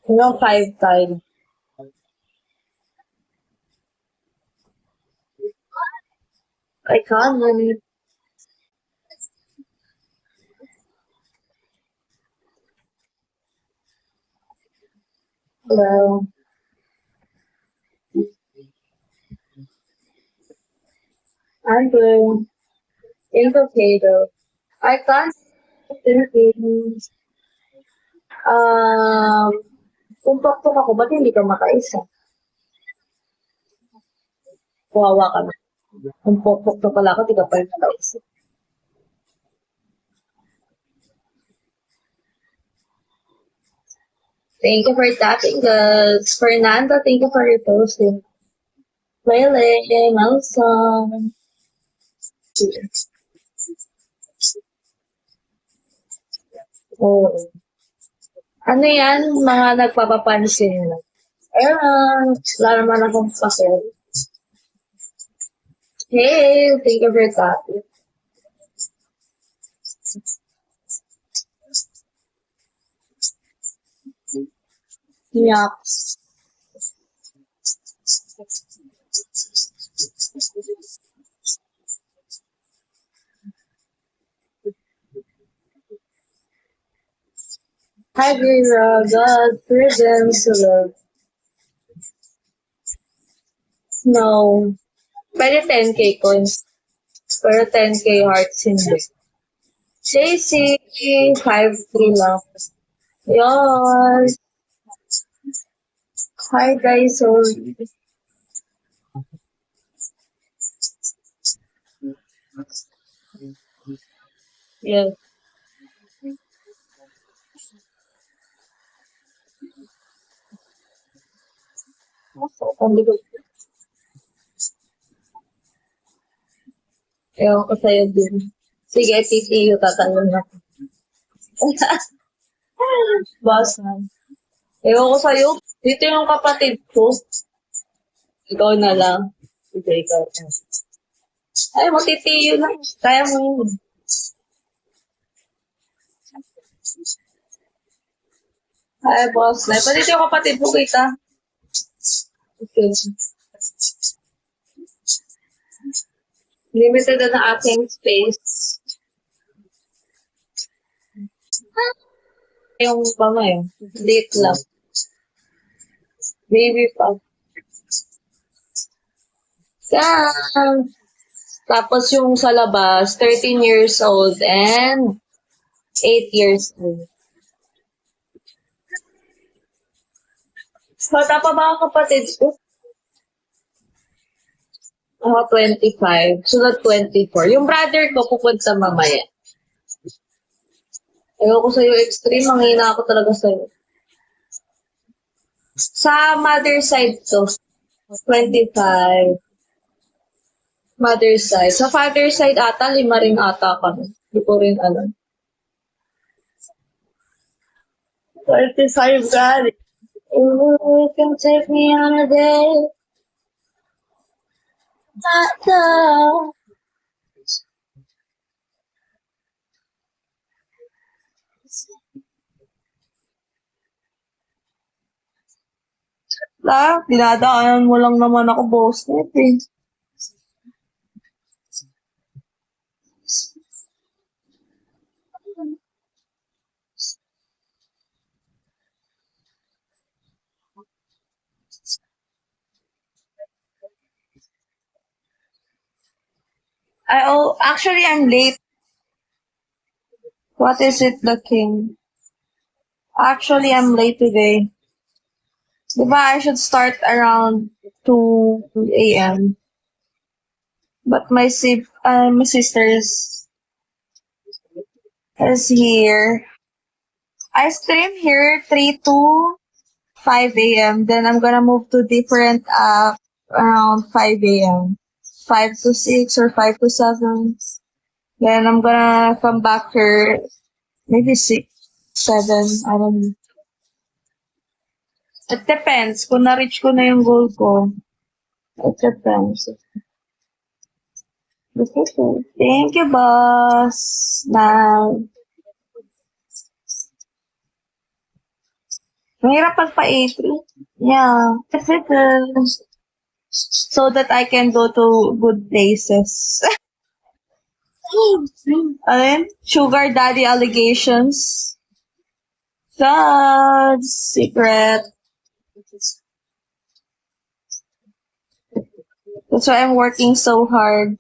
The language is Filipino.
Yung 5 time. I can't. Well, I'm good. It's okay though. I can't Philippines. Um, kung paktok ako, ba't hindi ka makaisa? Kawawa ka na. Kung paktok pala ako, di ka pa rin makaisa. Thank you for tapping us. Fernanda, thank you for your posting. Lele, Nelson. Oo. Ano yan? Mga nagpapapansin lang. Ayun, wala naman akong pasel. Hey, thank you for tapping. Yaps. Hi, Vera. God, presents to love. No. Pwede 10k coins. Pero 10k hearts hindi. JC, 5-3 lang. Yun. Hi, guys. Sorry. Yes. Hindi ko. Ewan ko sa'yo din. Sige, TTU, tatanong na. Boss man. Ewan ko sa'yo. Dito yung kapatid ko. Ikaw na lang. Sige, ikaw. Ay, mo TTU na. Kaya mo yun. Ay, boss. Ay, pa dito yung kapatid ko kita. Okay. Limited na aking space. Yung pama eh. Date lang. Baby pa. Yan. Tapos yung sa labas, 13 years old and 8 years old. Bata pa ba ang kapatid ko? Ako 25. Sunod 24. Yung brother ko pupunta mamaya. Ayoko sa'yo extreme. Manghina ako talaga sa'yo. Sa mother side to. 25. Mother side. Sa father side ata, 5 rin ata kami. Hindi ko rin alam. 25 gali. You can take me on a day. Tata. Dinadaanan mo lang naman ako, boss net eh. Actually, I'm late. What is it, the king? Actually, I'm late today. Diba, I should start around 2 a.m. But my sister is here. I stream here 3 to 5 a.m. Then I'm gonna move to different app around 5 a.m. 5 to 6 or 5 to 7. Then I'm gonna come back here maybe 6, 7. I don't know. It depends. Kung na-reach ko na yung goal ko, it depends. Thank you, boss. Now, Mahirap pagpa-A3. Yeah. So that I can go to good places. Alin? Sugar daddy allegations. God's secret. That's why I'm working so hard.